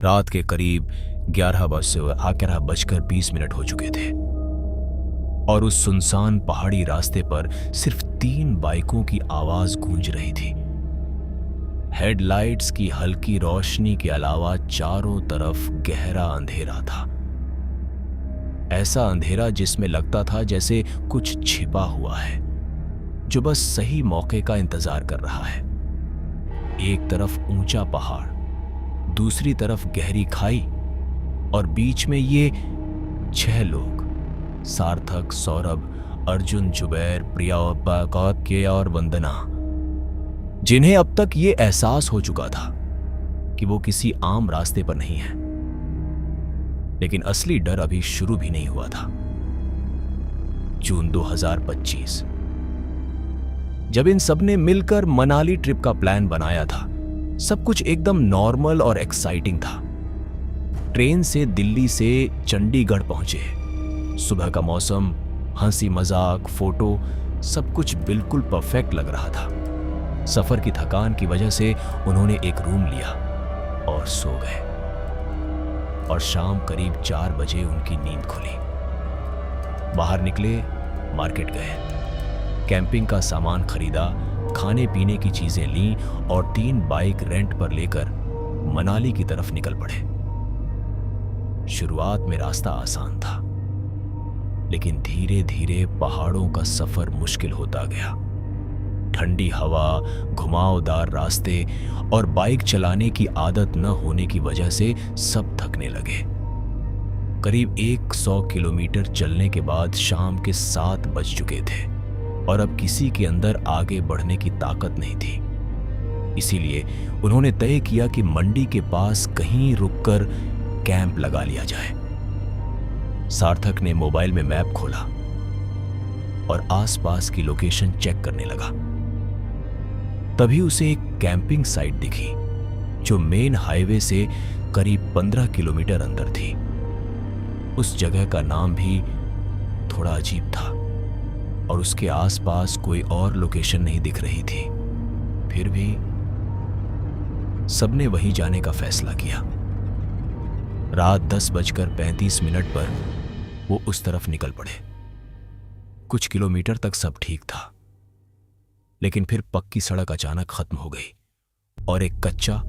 रात के करीब 11:20 हो चुके थे और उस सुनसान पहाड़ी रास्ते पर सिर्फ 3 बाइकों की आवाज गूंज रही थी। हेडलाइट्स की हल्की रोशनी के अलावा चारों तरफ गहरा अंधेरा था। ऐसा अंधेरा जिसमें लगता था जैसे कुछ छिपा हुआ है जो बस सही मौके का इंतजार कर रहा है। एक तरफ ऊंचा पहाड़, दूसरी तरफ गहरी खाई और बीच में ये 6 लोग, सार्थक, सौरभ, अर्जुन, जुबैर, प्रिया, के और वंदना, जिन्हें अब तक ये एहसास हो चुका था कि वो किसी आम रास्ते पर नहीं है। लेकिन असली डर अभी शुरू भी नहीं हुआ था। जून 2025, जब इन सब ने मिलकर मनाली ट्रिप का प्लान बनाया था, सब कुछ एकदम नॉर्मल और एक्साइटिंग था। ट्रेन से दिल्ली से चंडीगढ़ पहुंचे। सुबह का मौसम, हंसी मजाक, फोटो, सब कुछ बिल्कुल परफेक्ट लग रहा था। सफर की थकान की वजह से उन्होंने एक रूम लिया और सो गए और शाम करीब 4 बजे उनकी नींद खुली। बाहर निकले, मार्केट गए, कैंपिंग का सामान खरीदा, खाने पीने की चीजें लीं और 3 बाइक रेंट पर लेकर मनाली की तरफ निकल पड़े। शुरुआत में रास्ता आसान था, लेकिन धीरे धीरे पहाड़ों का सफर मुश्किल होता गया। ठंडी हवा, घुमावदार रास्ते और बाइक चलाने की आदत न होने की वजह से सब थकने लगे। करीब 100 किलोमीटर चलने के बाद शाम के 7 बज चुके थे और अब किसी के अंदर आगे बढ़ने की ताकत नहीं थी। इसीलिए उन्होंने तय किया कि मंडी के पास कहीं रुककर कैंप लगा लिया जाए। सार्थक ने मोबाइल में मैप खोला और आसपास की लोकेशन चेक करने लगा। तभी उसे एक कैंपिंग साइट दिखी जो मेन हाईवे से करीब 15 किलोमीटर अंदर थी। उस जगह का नाम भी थोड़ा अजीब था और उसके आसपास कोई और लोकेशन नहीं दिख रही थी। फिर भी सबने वहीं जाने का फैसला किया। रात 10:35 पर वो उस तरफ निकल पड़े। कुछ किलोमीटर तक सब ठीक था, लेकिन फिर पक्की सड़क अचानक खत्म हो गई और एक कच्चा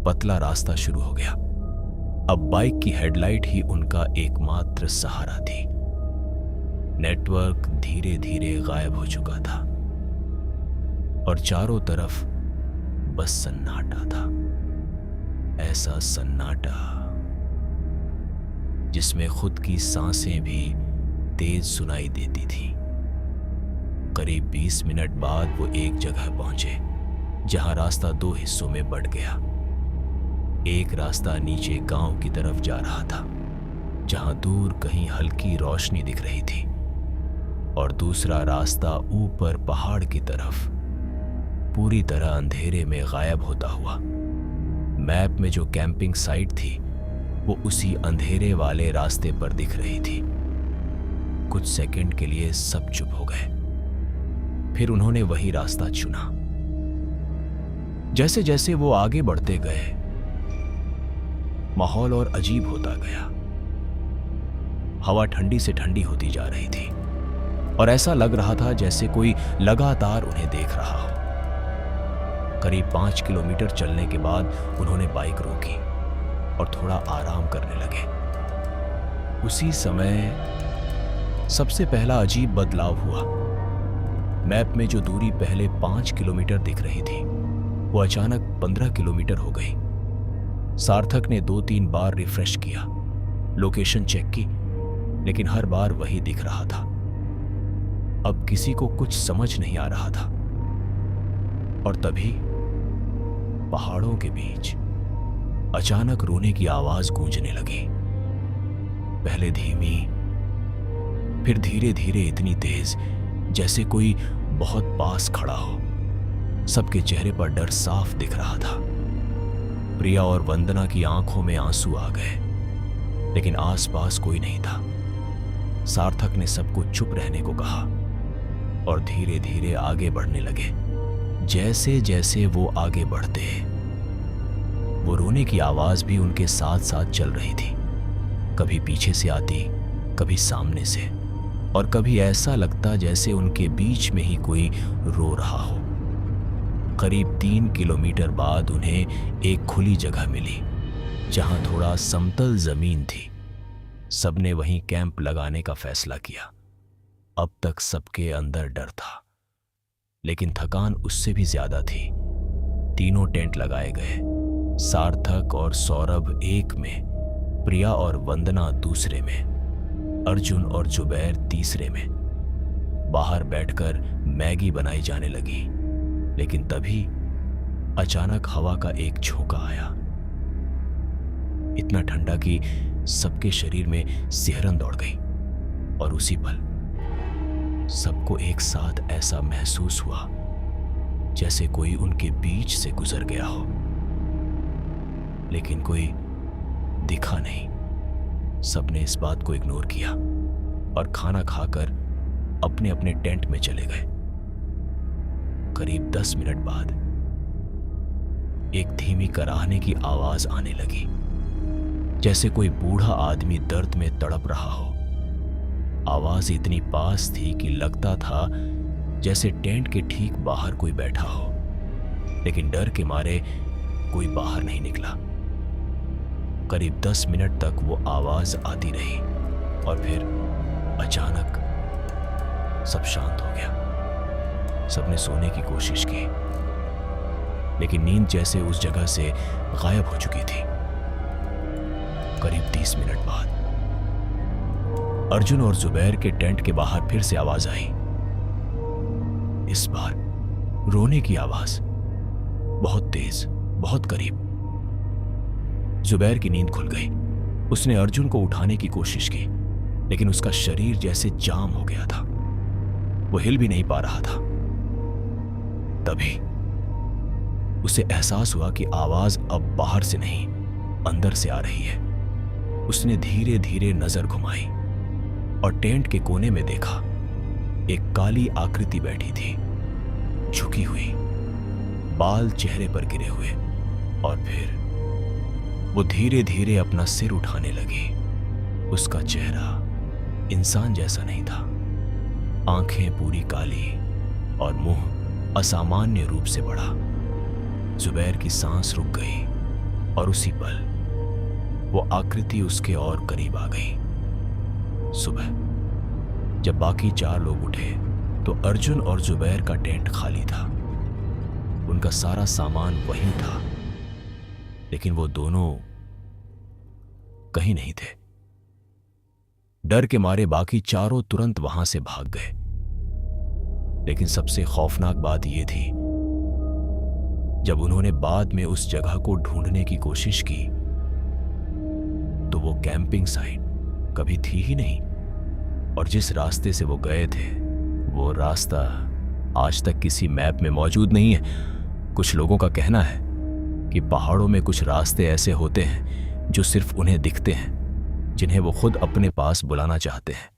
पतला रास्ता शुरू हो गया। अब बाइक की हेडलाइट ही उनका एकमात्र सहारा थी। नेटवर्क धीरे धीरे गायब हो चुका था और चारों तरफ बस सन्नाटा था। ऐसा सन्नाटा जिसमें खुद की सांसें भी तेज सुनाई देती थी। करीब 20 मिनट बाद वो एक जगह पहुंचे जहां रास्ता 2 हिस्सों में बंट गया। एक रास्ता नीचे गांव की तरफ जा रहा था, जहां दूर कहीं हल्की रोशनी दिख रही थी, और दूसरा रास्ता ऊपर पहाड़ की तरफ पूरी तरह अंधेरे में गायब होता हुआ। मैप में जो कैंपिंग साइट थी वो उसी अंधेरे वाले रास्ते पर दिख रही थी। कुछ सेकंड के लिए सब चुप हो गए, फिर उन्होंने वही रास्ता चुना। जैसे जैसे वो आगे बढ़ते गए, माहौल और अजीब होता गया। हवा ठंडी से ठंडी होती जा रही थी और ऐसा लग रहा था जैसे कोई लगातार उन्हें देख रहा हो। करीब 5 किलोमीटर चलने के बाद उन्होंने बाइक रोकी और थोड़ा आराम करने लगे। उसी समय सबसे पहला अजीब बदलाव हुआ। मैप में जो दूरी पहले 5 किलोमीटर दिख रही थी वो अचानक 15 किलोमीटर हो गई। सार्थक ने 2-3 बार रिफ्रेश किया, लोकेशन चेक की, लेकिन हर बार वही दिख रहा था। अब किसी को कुछ समझ नहीं आ रहा था। और तभी पहाड़ों के बीच अचानक रोने की आवाज गूंजने लगी। पहले धीमी, फिर धीरे धीरे इतनी तेज जैसे कोई बहुत पास खड़ा हो। सबके चेहरे पर डर साफ दिख रहा था। प्रिया और वंदना की आंखों में आंसू आ गए, लेकिन आसपास कोई नहीं था। सार्थक ने सबको चुप रहने को कहा और धीरे धीरे आगे बढ़ने लगे। जैसे जैसे वो आगे बढ़ते, वो रोने की आवाज भी उनके साथ साथ चल रही थी, कभी पीछे से आती, कभी सामने से, और कभी ऐसा लगता जैसे उनके बीच में ही कोई रो रहा हो। करीब 3 किलोमीटर बाद उन्हें एक खुली जगह मिली जहां थोड़ा समतल जमीन थी। सबने वहीं कैंप लगाने का फैसला किया। अब तक सबके अंदर डर था, लेकिन थकान उससे भी ज्यादा थी। तीनों टेंट लगाए गए, सार्थक और सौरभ एक में, प्रिया और वंदना दूसरे में, अर्जुन और जुबैर तीसरे में। बाहर बैठकर मैगी बनाई जाने लगी, लेकिन तभी अचानक हवा का एक झोंका आया, इतना ठंडा कि सबके शरीर में सिहरन दौड़ गई। और उसी पल सबको एक साथ ऐसा महसूस हुआ जैसे कोई उनके बीच से गुजर गया हो, लेकिन कोई दिखा नहीं। सबने इस बात को इग्नोर किया और खाना खाकर अपने अपने टेंट में चले गए। करीब 10 मिनट बाद एक धीमी कराहने की आवाज आने लगी, जैसे कोई बूढ़ा आदमी दर्द में तड़प रहा हो। आवाज इतनी पास थी कि लगता था जैसे टेंट के ठीक बाहर कोई बैठा हो, लेकिन डर के मारे कोई बाहर नहीं निकला। करीब 10 मिनट तक वो आवाज आती रही और फिर अचानक सब शांत हो गया। सबने सोने की कोशिश की, लेकिन नींद जैसे उस जगह से गायब हो चुकी थी। करीब 30 मिनट बाद अर्जुन और जुबैर के टेंट के बाहर फिर से आवाज आई। इस बार रोने की आवाज, बहुत तेज, बहुत करीब। जुबैर की नींद खुल गई। उसने अर्जुन को उठाने की कोशिश की, लेकिन उसका शरीर जैसे जाम हो गया था, वो हिल भी नहीं पा रहा था। तभी उसे एहसास हुआ कि आवाज अब बाहर से नहीं, अंदर से आ रही है। उसने धीरे धीरे नजर घुमाई और टेंट के कोने में देखा एक काली आकृति बैठी थी, झुकी हुई, बाल चेहरे पर गिरे हुए। और फिर वो धीरे धीरे अपना सिर उठाने लगी। उसका चेहरा इंसान जैसा नहीं था, आंखें पूरी काली और मुंह असामान्य रूप से बड़ा। जुबैर की सांस रुक गई और उसी पल वो आकृति उसके और करीब आ गई। सुबह जब बाकी 4 लोग उठे तो अर्जुन और जुबैर का टेंट खाली था। उनका सारा सामान वहीं था, लेकिन वो दोनों कहीं नहीं थे। डर के मारे बाकी चारों तुरंत वहां से भाग गए, लेकिन सबसे खौफनाक बात यह थी, जब उन्होंने बाद में उस जगह को ढूंढने की कोशिश की तो वो कैंपिंग साइट कभी थी ही नहीं, और जिस रास्ते से वो गए थे वो रास्ता आज तक किसी मैप में मौजूद नहीं है। कुछ लोगों का कहना है कि पहाड़ों में कुछ रास्ते ऐसे होते हैं जो सिर्फ उन्हें दिखते हैं, जिन्हें वो खुद अपने पास बुलाना चाहते हैं।